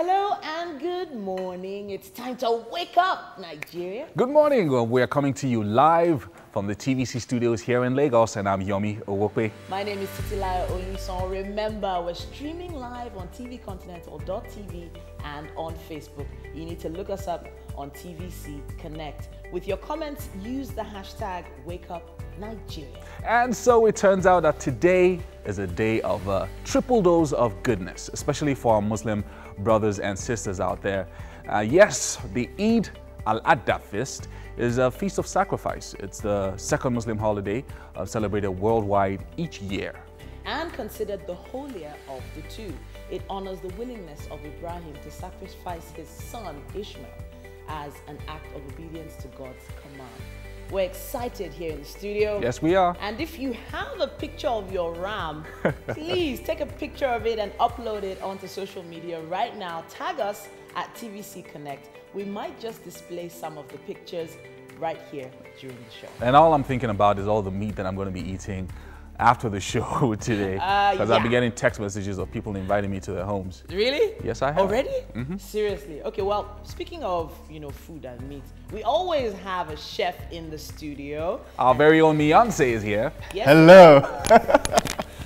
Hello and good morning. It's time to wake up, Nigeria. Good morning. We are coming to you live from the TVC studios here in Lagos, and I'm Yomi Owope. My name is Titilayo Oluson. Remember, we're streaming live on tvcontinental.tv and on Facebook. You need to look us up on TVC Connect. With your comments, use the hashtag WakeUpNigeria. And so it turns out that today is a day of a triple dose of goodness, especially for our Muslim brothers and sisters out there. Yes, the Eid al-Adha feast is a feast of sacrifice. It's the second Muslim holiday celebrated worldwide each year. And considered the holier of the two. It honors the willingness of Ibrahim to sacrifice his son Ishmael as an act of obedience to God's command. We're excited here in the studio. Yes, we are. And if you have a picture of your ram, please take a picture of it and upload it onto social media right now. Tag us at TVC Connect. We might just display some of the pictures right here during the show. And all I'm thinking about is all the meat that I'm going to be eating after the show today, because I've been getting text messages of people inviting me to their homes. Really? Yes, I have. Already? Mm-hmm. Seriously? Okay, well, speaking of, food and meat, we always have a chef in the studio. Our very own Beyonce is here. Yes. Hello.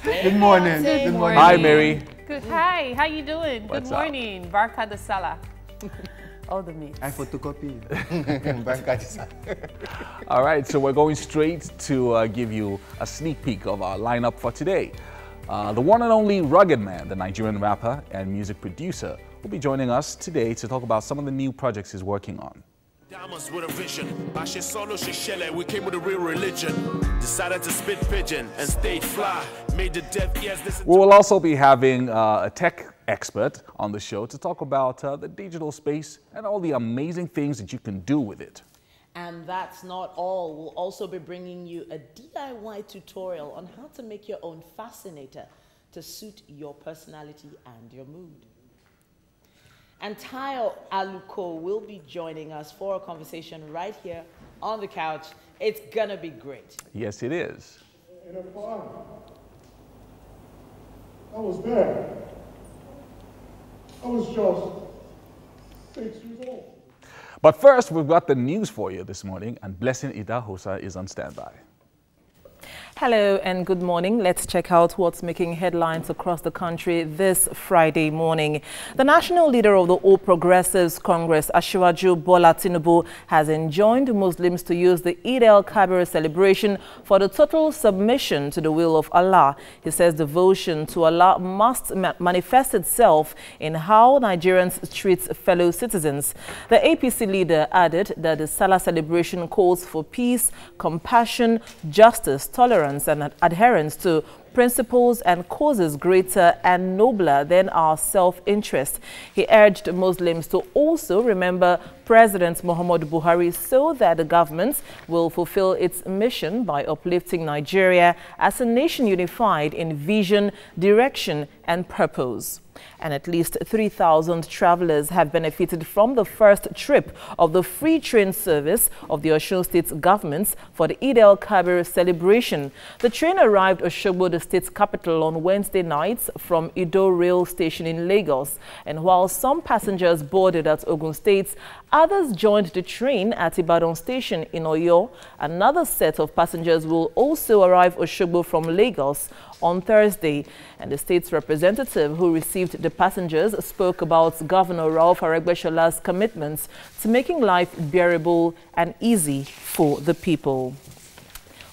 Good morning. Good morning. Hi, Mary. Good. Hi, how you doing? What's Good morning. Barka de Salah. All the meat. I photocopy. All right, so we're going straight to give you a sneak peek of our lineup for today. The one and only Rugged Man, the Nigerian rapper and music producer, will be joining us today to talk about some of the new projects he's working on. Diamonds with a vision. We came with a real religion. Decided to spit pigeon and stayed fly. Made the deaf ears listen. We will also be having a tech expert on the show to talk about the digital space and all the amazing things that you can do with it. And that's not all. We'll also be bringing you a DIY tutorial on how to make your own fascinator to suit your personality and your mood. And Tayo Aluko will be joining us for a conversation right here on the couch. It's gonna be great. Yes, it is. In a farm. I was there. I was just 6 years old. But first, we've got the news for you this morning, and Blessing Idahosa is on standby. Hello and good morning. Let's check out what's making headlines across the country this Friday morning. The national leader of the All Progressives Congress, Asiwaju Bola Tinubu, has enjoined Muslims to use the Eid al-Kabir celebration for the total submission to the will of Allah. He says devotion to Allah must manifest itself in how Nigerians treat fellow citizens. The APC leader added that the Salah celebration calls for peace, compassion, justice, tolerance, and adherence to principles and causes greater and nobler than our self-interest. He urged Muslims to also remember President Muhammadu Buhari so that the government will fulfill its mission by uplifting Nigeria as a nation unified in vision, direction, and purpose. And at least 3,000 travelers have benefited from the first trip of the free train service of the Osun State government for the Eid al-Kabir celebration. The train arrived Osogbo, the state's capital, on Wednesday nights from Ido Rail Station in Lagos. And while some passengers boarded at Ogun State, others joined the train at Ibadan Station in Oyo. Another set of passengers will also arrive Osogbo from Lagos on Thursday. And the state's representative who received the passengers spoke about Governor Ralph Aregbesol's commitments to making life bearable and easy for the people.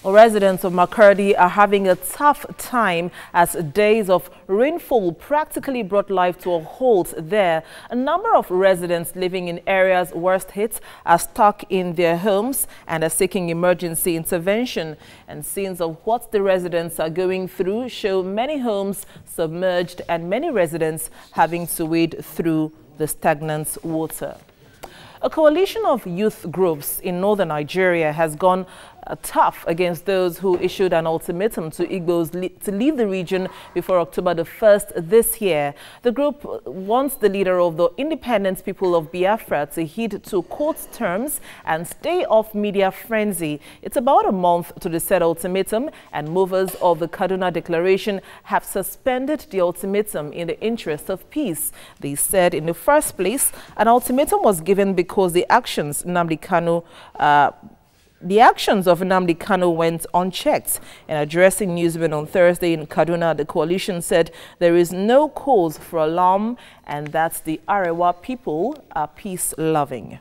Residents of Makurdi are having a tough time as days of rainfall practically brought life to a halt there. A number of residents living in areas worst hit are stuck in their homes and are seeking emergency intervention. And scenes of what the residents are going through show many homes submerged and many residents having to wade through the stagnant water. A coalition of youth groups in northern Nigeria has gone tough against those who issued an ultimatum to Igbos to leave the region before October the 1st this year. The group wants the leader of the independent people of Biafra to heed to court terms and stay off media frenzy. It's about a month to the said ultimatum, and movers of the Kaduna Declaration have suspended the ultimatum in the interest of peace. They said in the first place, an ultimatum was given because the actions of Nnamdi Kanu went unchecked. In addressing newsmen on Thursday in Kaduna, the coalition said there is no cause for alarm and that the Arewa people are peace-loving.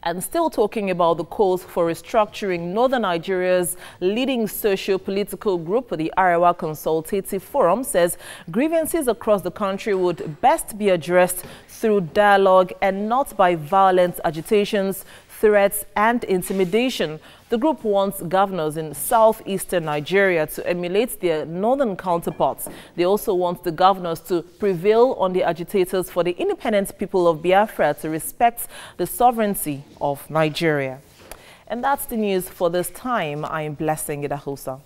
And still talking about the calls for restructuring, Northern Nigeria's leading socio-political group, the Arewa Consultative Forum, says grievances across the country would best be addressed through dialogue and not by violent agitations, threats and intimidation. The group wants governors in southeastern Nigeria to emulate their northern counterparts. They also want the governors to prevail on the agitators for the independent people of Biafra to respect the sovereignty of Nigeria. And that's the news for this time. I am Blessing Idahosa.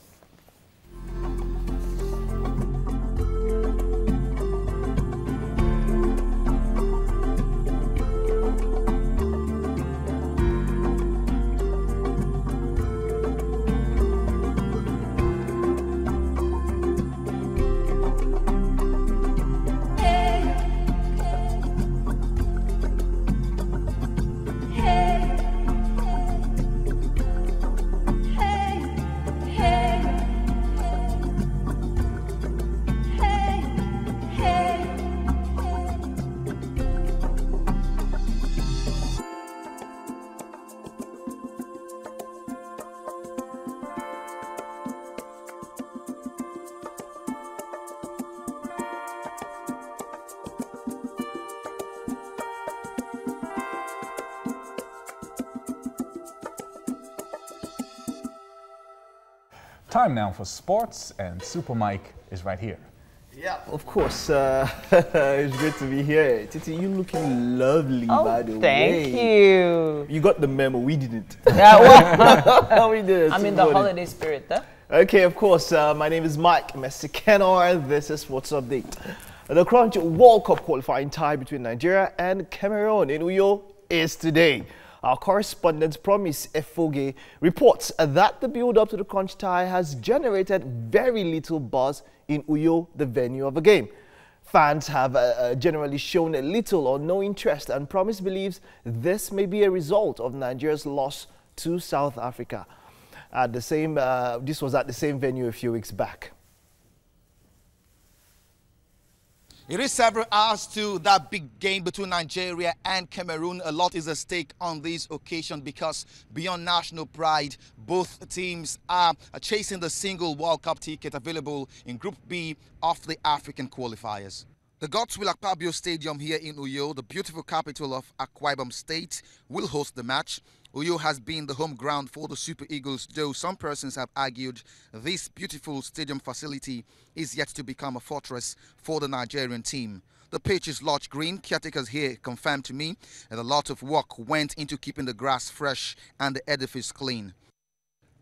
Time now for sports, and Super Mike is right here. Yeah, of course. It's great to be here. Titi, you looking lovely, by the way. Thank you. You got the memo. We didn't. Yeah, well, we did. I'm in the holiday spirit, though. Okay, of course. My name is Mike Messicanor. This is Sports Update. The Crunch World Cup qualifying tie between Nigeria and Cameroon in Uyo is today. Our correspondent Promise Efoge reports that the build-up to the crunch tie has generated very little buzz in Uyo, the venue of the game. Fans have generally shown a little or no interest, and Promise believes this may be a result of Nigeria's loss to South Africa. This was at the same venue a few weeks back. It is several hours to that big game between Nigeria and Cameroon. A lot is at stake on this occasion because beyond national pride, both teams are chasing the single World Cup ticket available in Group B of the African qualifiers. The Godswill Akpabio Stadium here in Uyo, the beautiful capital of Akwa Ibom State, will host the match. Uyo has been the home ground for the Super Eagles, though some persons have argued this beautiful stadium facility is yet to become a fortress for the Nigerian team. The pitch is lush green. Caretakers here confirmed to me that a lot of work went into keeping the grass fresh and the edifice clean.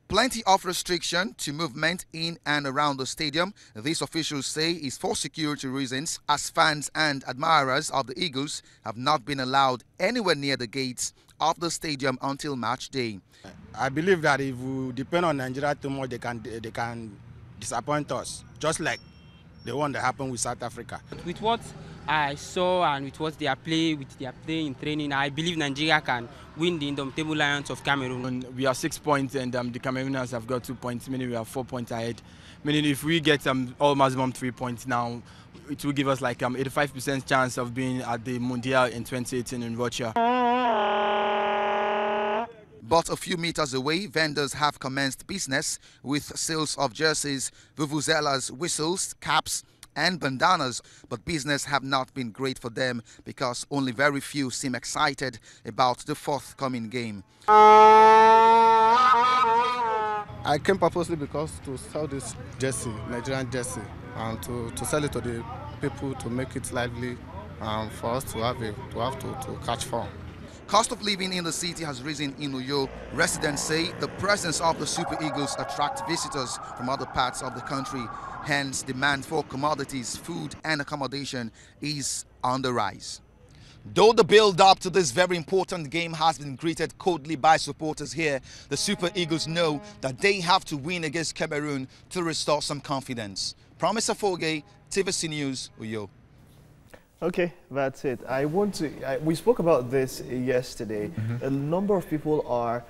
Plenty of restriction to movement in and around the stadium. These officials say is for security reasons, as fans and admirers of the Eagles have not been allowed anywhere near the gates of the stadium until match day. I believe that if we depend on Nigeria too much, they can disappoint us, just like the one that happened with South Africa. With what I saw and with what they are playing in training, I believe Nigeria can win the indomitable Lions of Cameroon. We are 6 points and the Camerooners have got 2 points, meaning we are 4 points ahead. Meaning if we get all maximum 3 points now, it will give us like 85% chance of being at the Mundial in 2018 in Russia. But a few meters away, vendors have commenced business with sales of jerseys, vuvuzelas, whistles, caps and bandanas. But business have not been great for them because only very few seem excited about the forthcoming game. I came purposely because to sell this jersey, Nigerian jersey, and to sell it to the people to make it lively, for us to have to catch fun. Cost of living in the city has risen in Uyo. Residents say the presence of the Super Eagles attract visitors from other parts of the country. Hence, demand for commodities, food and accommodation is on the rise. Though the build-up to this very important game has been greeted coldly by supporters here, the Super Eagles know that they have to win against Cameroon to restore some confidence. Promise Afoge, TVC News, Uyo. Okay, that's it. We spoke about this yesterday. A number of people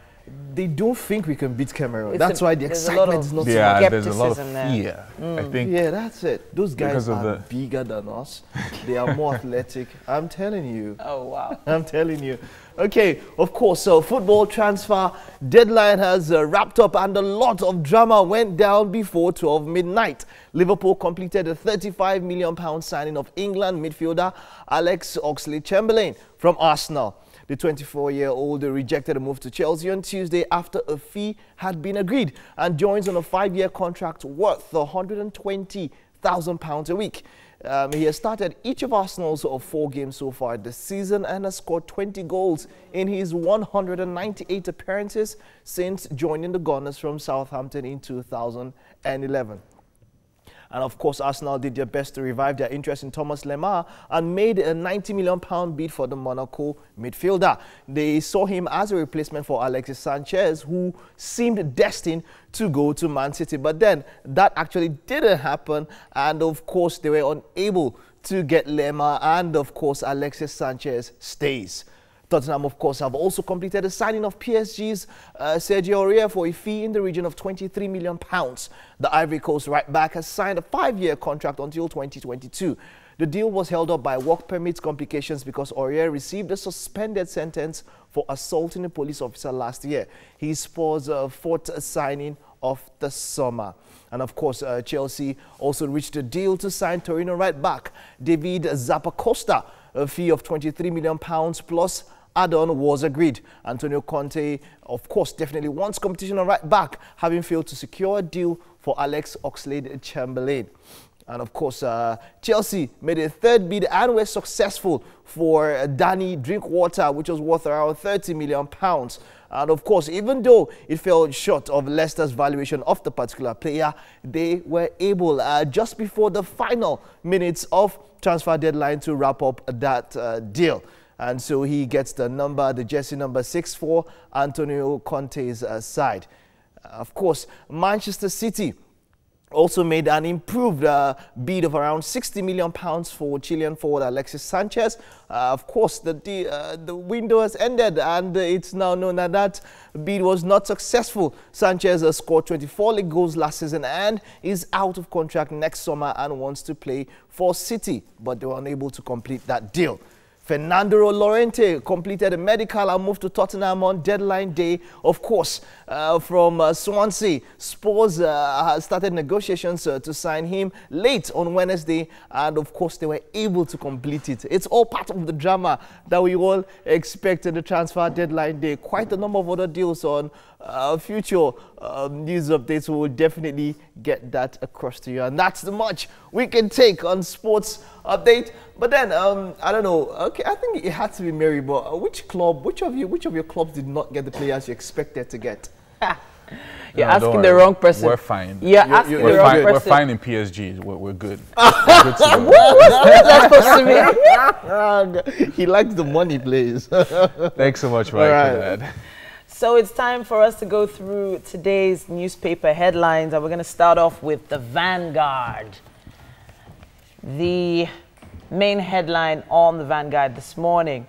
they don't think we can beat Cameroon. That's why the excitement is not so much. Yeah, there's a lot of fear, I think. Yeah, that's it. Those guys are bigger than us. They are more athletic. I'm telling you. Oh, wow. I'm telling you. Okay, of course, so football transfer deadline has wrapped up and a lot of drama went down before 12 midnight. Liverpool completed a £35 million signing of England midfielder Alex Oxlade-Chamberlain from Arsenal. The 24-year-old rejected a move to Chelsea on Tuesday after a fee had been agreed and joins on a 5-year contract worth £120,000 a week. He has started each of Arsenal's 4 games so far this season and has scored 20 goals in his 198 appearances since joining the Gunners from Southampton in 2011. And of course, Arsenal did their best to revive their interest in Thomas Lemar and made a £90 million bid for the Monaco midfielder. They saw him as a replacement for Alexis Sanchez, who seemed destined to go to Man City. But then that actually didn't happen. And of course, they were unable to get Lemar. And of course, Alexis Sanchez stays. Tottenham, of course, have also completed the signing of PSG's Sergio Aurier for a fee in the region of £23 million. The Ivory Coast right-back has signed a 5-year contract until 2022. The deal was held up by work permit complications because Aurier received a suspended sentence for assaulting a police officer last year. He's Spurs' 4th signing of the summer. And of course, Chelsea also reached a deal to sign Torino right-back David Zappacosta. A fee of £23 million plus add-on was agreed. Antonio Conte, of course, definitely wants competition on right back, having failed to secure a deal for Alex Oxlade-Chamberlain. And of course, Chelsea made a 3rd bid and were successful for Danny Drinkwater, which was worth around £30 million. And of course, even though it fell short of Leicester's valuation of the particular player, they were able, just before the final minutes of transfer deadline, to wrap up that deal. And so he gets the jersey number 6 for Antonio Conte's side. Of course, Manchester City also made an improved bid of around £60 million for Chilean forward Alexis Sanchez. Of course, the window has ended and it's now known that that bid was not successful. Sanchez scored 24 league goals last season and is out of contract next summer and wants to play for City, but they were unable to complete that deal. Fernando Llorente completed a medical and moved to Tottenham on deadline day. Of course, from Swansea, Spurs started negotiations to sign him late on Wednesday, and of course they were able to complete it. It's all part of the drama that we all expected the transfer deadline day. Quite a number of other deals on future news updates. We will definitely get that across to you, and that's the much we can take on Sports Update. But then I don't know. Okay, I think it had to be Mary. But which of your clubs did not get the players you expected to get? You're asking the wrong person. We're fine. You're asking the wrong person. We're fine in PSG. We're good. We're good to go. What's that supposed to mean? He likes the money, please. Thanks so much, Mike, for that. So it's time for us to go through today's newspaper headlines, and we're going to start off with the Vanguard. The main headline on the Vanguard this morning: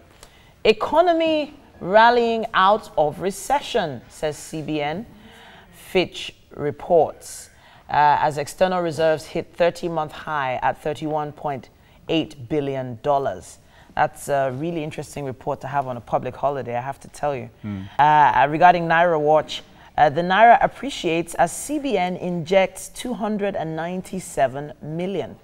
economy rallying out of recession, says CBN. Fitch reports as external reserves hit 30-month high at $31.8 billion. That's a really interesting report to have on a public holiday, I have to tell you. Regarding Naira Watch, the Naira appreciates as CBN injects $297 million.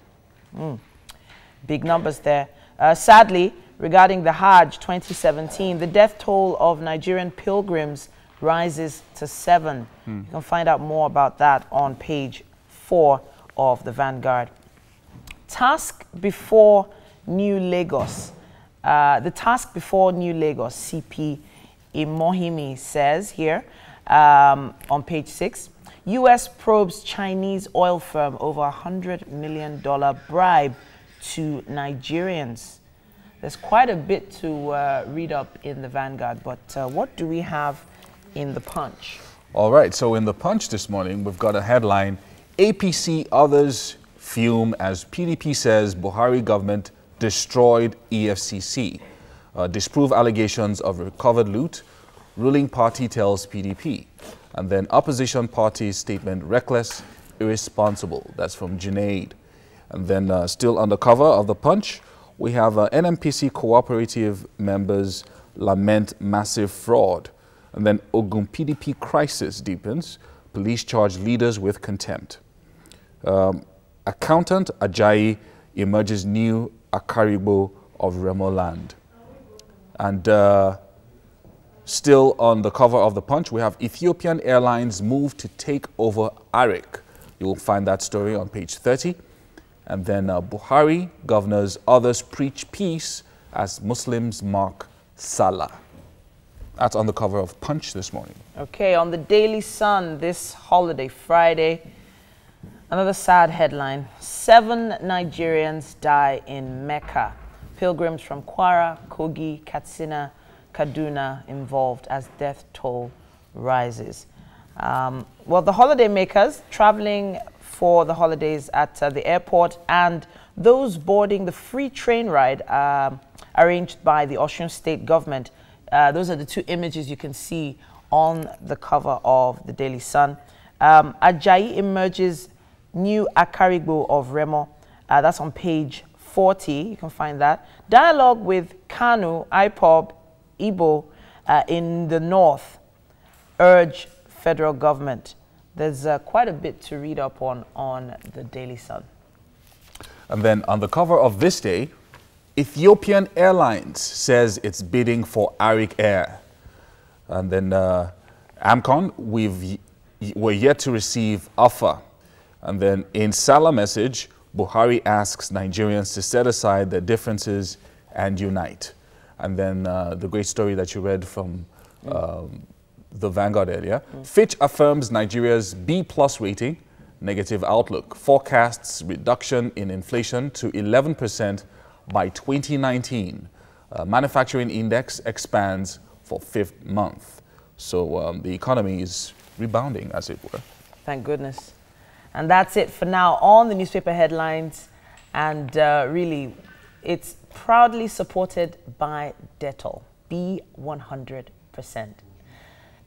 Big numbers there. Sadly, regarding the Hajj 2017, the death toll of Nigerian pilgrims rises to 7. You can find out more about that on page 4 of the Vanguard. Task before New Lagos. The task before New Lagos, CP Imohimi says here on page 6, U.S. probes Chinese oil firm over $100 million bribe to Nigerians. There's quite a bit to read up in the Vanguard, but what do we have in the Punch? All right, so in the Punch this morning, we've got a headline, APC others fume as PDP says Buhari government destroyed EFCC. Disprove allegations of recovered loot, ruling party tells PDP. And then opposition party statement, reckless, irresponsible. That's from Junaid. And then still on the cover of the Punch, we have NMPC cooperative members lament massive fraud. And then Ogun PDP crisis deepens. Police charge leaders with contempt. Accountant Ajayi emerges new Akarigbo of Remo land. And still on the cover of the Punch, we have Ethiopian Airlines move to take over Arik. You will find that story on page 30. And then Buhari, governors, others preach peace as Muslims mark Salah. That's on the cover of Punch this morning. Okay, on the Daily Sun this holiday Friday, another sad headline. 7 Nigerians die in Mecca. Pilgrims from Kwara, Kogi, Katsina, Kaduna involved as death toll rises. Well, the holiday makers traveling for the holidays at the airport and those boarding the free train ride arranged by the Osun State government. Those are the 2 images you can see on the cover of the Daily Sun. Ajayi emerges new Akarigbo of Remo. That's on page 40. You can find that. Dialogue with Kanu, IPOB, Igbo in the north urge federal government. There's quite a bit to read up on the Daily Sun. And then on the cover of this day, Ethiopian Airlines says it's bidding for Arik Air. And then AMCON, we're yet to receive offer. And then in Salah message, Buhari asks Nigerians to set aside their differences and unite. And then the great story that you read from the Vanguard earlier. Fitch affirms Nigeria's B+ rating, negative outlook. Forecasts reduction in inflation to 11% by 2019. Manufacturing index expands for 5th month. So the economy is rebounding, as it were. Thank goodness. And that's it for now on the newspaper headlines. And really, it's proudly supported by Dettol, B100%.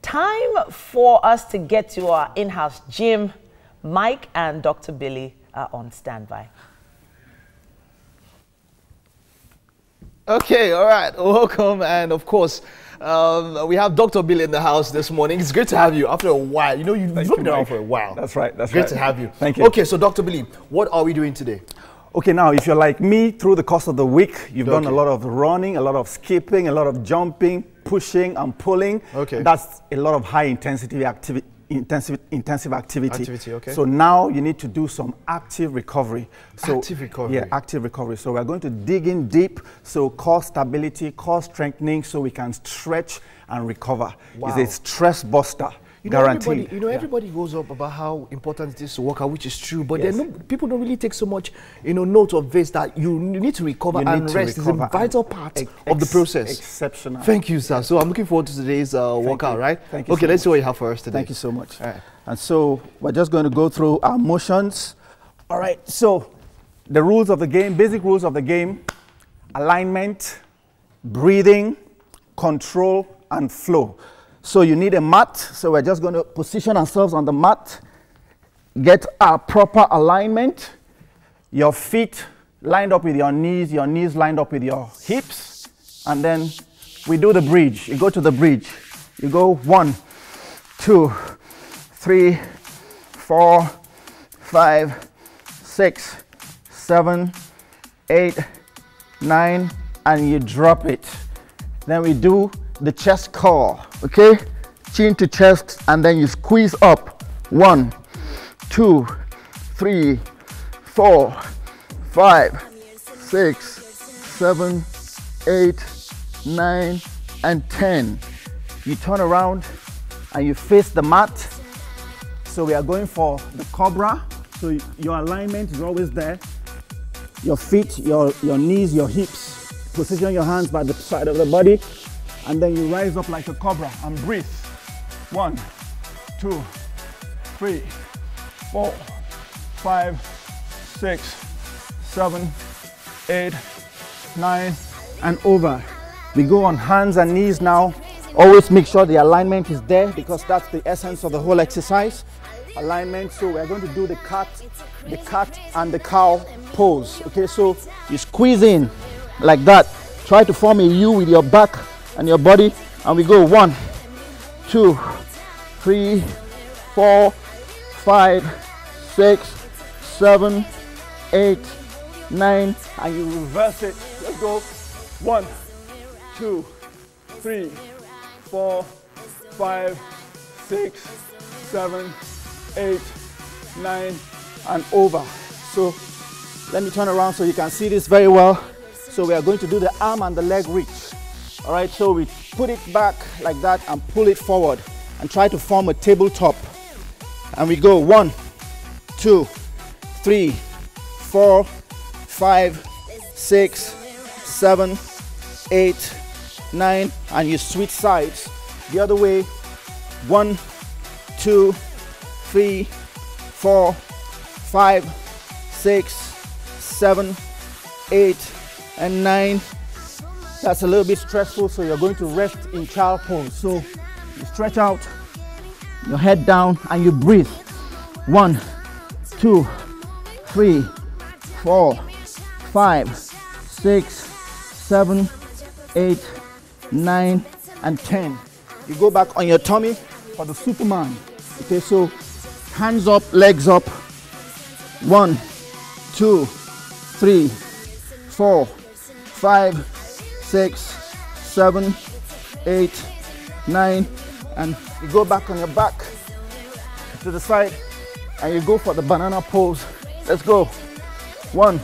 Time for us to get to our in-house gym. Mike and Dr. Billy are on standby. Okay, all right, welcome. And of course, we have Dr. Billy in the house this morning. It's great to have you after a while. You know, you've been around for a while. That's right, that's great right. to have you. Thank you. Okay, so Dr. Billy, what are we doing today? Okay, now, if you're like me, through the course of the week, you've done a lot of running, a lot of skipping, a lot of jumping, pushing and pulling. Okay. That's a lot of high-intensity activity. Intensive activity. Okay. So now you need to do some active recovery. So, active recovery. Yeah, active recovery. So we're going to dig in deep. So core stability, core strengthening, so we can stretch and recover. Wow. It's a stress buster. Guaranteed. Everybody goes up about how important it is to work out, which is true, but people don't really take so much, note of this, that you need to recover and rest. It's a vital part of the process. Exceptional. Thank you, sir. So I'm looking forward to today's workout, right? Thank you. Okay, let's see what you have for us today. Thank you so much. All right. And so we're just going to go through our motions. All right. So the rules of the game, basic rules of the game: alignment, breathing, control, and flow. So you need a mat. So we're just going to position ourselves on the mat, get our proper alignment, your feet lined up with your knees lined up with your hips, and then we do the bridge. You go to the bridge. You go 1, 2, 3, 4, 5, 6, 7, 8, 9, and you drop it. Then we do the chest curl, okay? Chin to chest, and then you squeeze up. 1, 2, 3, 4, 5, 6, 7, 8, 9, and 10. You turn around and you face the mat. So we are going for the cobra. So your alignment is always there. Your feet, your knees, your hips. Position your hands by the side of the body. And then you rise up like a cobra and breathe. 1, 2, 3, 4, 5, 6, 7, 8, 9, and over. We go on hands and knees now. Always make sure the alignment is there because that's the essence of the whole exercise. Alignment. So we're going to do the cat and the cow pose. Okay, so you squeeze in like that. Try to form a U with your back and your body, and we go 1, 2, 3, 4, 5, 6, 7, 8, 9, and you reverse it. Let's go. 1, 2, 3, 4, 5, 6, 7, 8, 9, and over. So let me turn around so you can see this very well. So we are going to do the arm and the leg reach. All right, so we put it back like that and pull it forward and try to form a tabletop. And we go 1, 2, 3, 4, 5, 6, 7, 8, 9, and you switch sides the other way. 1, 2, 3, 4, 5, 6, 7, 8, and 9. That's a little bit stressful, so you're going to rest in child pose. So you stretch out, your head down, and you breathe. 1, 2, 3, 4, 5, 6, 7, 8, 9, and 10. You go back on your tummy for the Superman. Okay, so hands up, legs up. 1, 2, 3, 4, 5, 6, 7, 8, 9, and you go back on your back to the side and you go for the banana pose. Let's go. 1,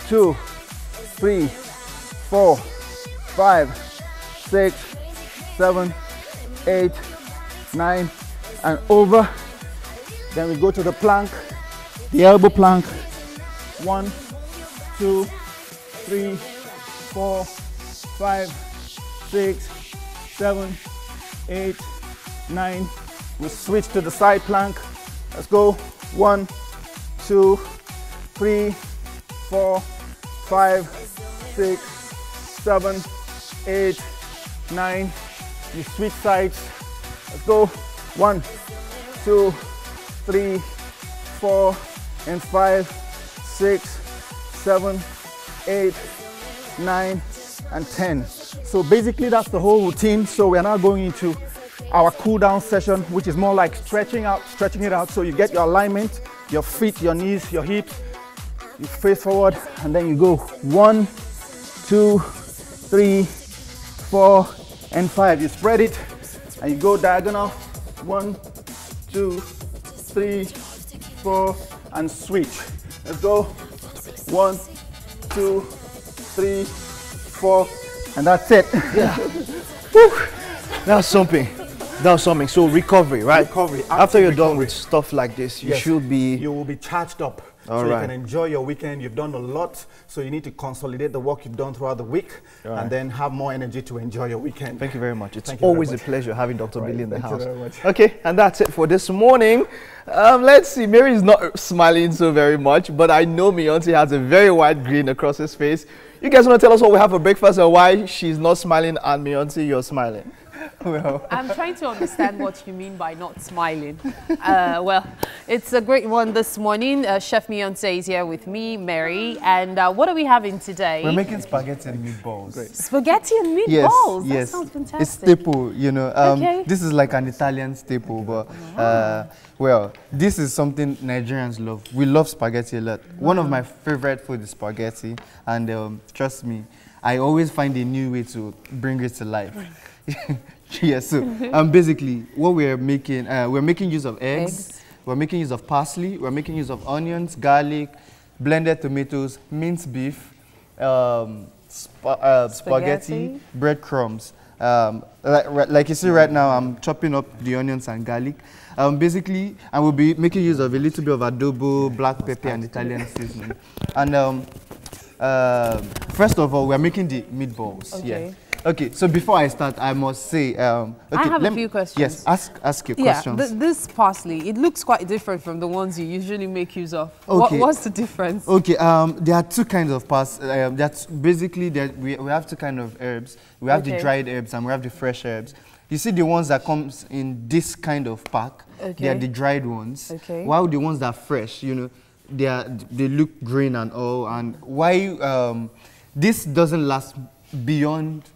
2, 3, 4, 5, 6, 7, 8, 9, and over. Then we go to the plank, the elbow plank. 1, 2, 3, 4, 5, 6, 7, 8, 9. We switch to the side plank. Let's go. 1, 2, 3, 4, 5, 6, 7, 8, 9. You switch sides. Let's go. 1, 2, 3, 4, and 5, 6, 7, 8, 9, and 10. So basically that's the whole routine. So we're now going into our cool down session, which is more like stretching it out. So you get your alignment, your feet, your knees, your hips. You face forward and then you go 1, 2, 3, 4, and 5. You spread it and you go diagonal. 1, 2, 3, 4, and switch. Let's go. 1, 2, 3, 4, and that's it. Yeah. That's something. That's something. So recovery, right? Recovery. After you're done with stuff like this, you should be. You will be charged up. All so right. you can enjoy your weekend. You've done a lot, so you need to consolidate the work you've done throughout the week, and then have more energy to enjoy your weekend. Thank you very much. It's always a pleasure having Dr. Billy in the house. Thank you very much. Okay, and that's it for this morning. Let's see. Mary is not smiling so very much, but I know Miyonsi has a very wide grin across his face. You guys want to tell us what we have for breakfast and why she's not smiling, and Miyonsi, you're smiling? Well, I'm trying to understand what you mean by not smiling. Well, it's a great one this morning. Chef Miyonsi is here with me, Mary, and what are we having today? We're making spaghetti and meatballs. Great. Spaghetti and meatballs? That sounds fantastic. It's staple, you know. Okay. This is like an Italian staple, but well, this is something Nigerians love. We love spaghetti a lot. One of my favorite food is spaghetti, and trust me, I always find a new way to bring it to life. Yes, so basically what we're making use of eggs, we're making use of parsley, we're making use of onions, garlic, blended tomatoes, minced beef, spaghetti, breadcrumbs. Like you see right now, I'm chopping up the onions and garlic. Basically, I will be making use of a little bit of adobo, black pepper, and Italian seasoning. And first of all, we're making the meatballs. Okay. Yeah. Okay, so before I start, I must say... okay, I have a few questions. Yes, ask your questions. Yeah, this parsley, it looks quite different from the ones you usually make use of. Okay. What's the difference? Okay, there are two kinds of parsley. That's basically, we have two kinds of herbs. We have the dried herbs and we have the fresh herbs. You see the ones that comes in this kind of pack, they are the dried ones. Okay. While the ones that are fresh, you know, they look green and all. And why this doesn't last beyond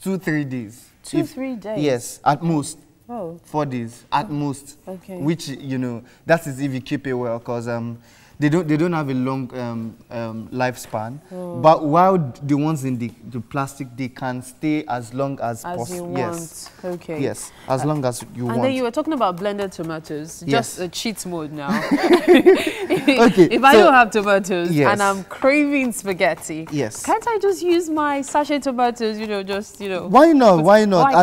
2-3 days. 2-3 days? Yes, at most. Oh. 4 days, at most. Okay. Which, you know, that is if you keep it well, because they don't have a long lifespan. Oh. But while the ones in the plastic, they can stay as long as possible. Yes. Okay. Yes, as long as you want. And then you were talking about blended tomatoes. Yes. Just a cheat mode now. Okay. If I don't have tomatoes yes. and I'm craving spaghetti, yes. can't I just use my sachet tomatoes? You know, just Why not? Why not? Oh,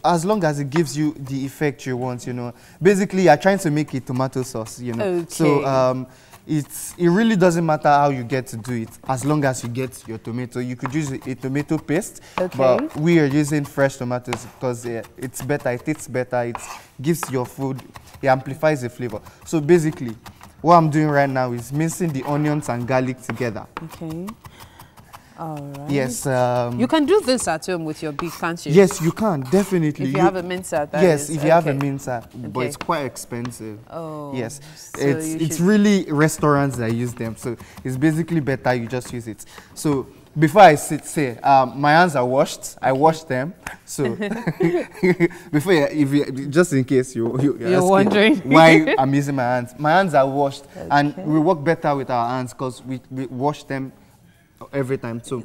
As long as it gives you the effect you want. You know, basically, you're trying to make a tomato sauce. You know, okay. So it really doesn't matter how you get to do it, as long as you get your tomato. You could use a tomato paste, okay. but we are using fresh tomatoes because it's better, it tastes better, it gives your food, it amplifies the flavor. So basically, what I'm doing right now is mincing the onions and garlic together. Okay. All right. Yes. You can do this at home with your beef, can't you? Yes, you can, definitely. If you have a mincer, yes, if you have a okay. mincer, but Okay. it's quite expensive. Oh. Yes. So It's really restaurants that use them, so it's basically better you just use it. So before I say, my hands are washed. I washed them. So before, just in case you're wondering why I'm using my hands are washed, okay. And we work better with our hands because we wash them every time. So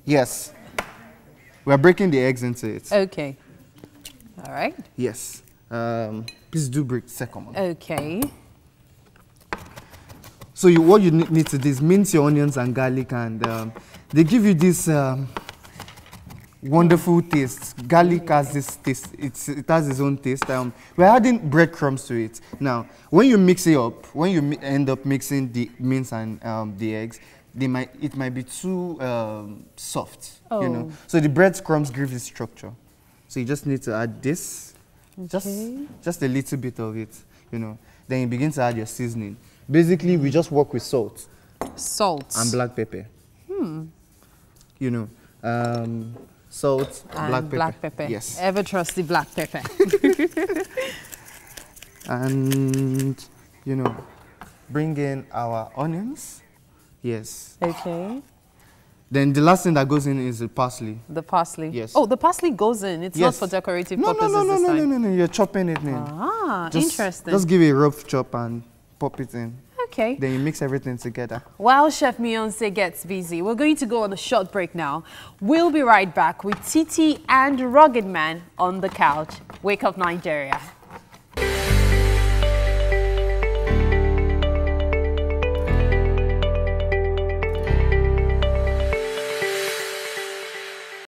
yes, we're breaking the eggs into it. Okay. All right. Yes. Please do break the second one. Okay. So what you need to do is mince your onions and garlic, and they give you this wonderful taste. Garlic has this taste. It has its own taste. We're adding breadcrumbs to it. Now, when you mix it up, when you end up mixing the mince and the eggs, it might be too soft, you know. So the breadcrumbs give it structure. So you just need to add this, just a little bit of it, you know. Then you begin to add your seasoning. Basically, we just work with salt. Salt. And black pepper. You know, salt, and black pepper. Yes. Ever trusty black pepper. And, you know, bring in our onions. Yes. Okay. Then the last thing that goes in is the parsley. The parsley? Yes. Oh, the parsley goes in. It's not for decorative purposes this time. No. You're chopping it in. Ah, interesting. Just give it a rough chop and pop it in. Okay. Then you mix everything together. While Chef Miyonse gets busy, we're going to go on a short break now. We'll be right back with Titi and Rugged Man on the couch. Wake Up Nigeria.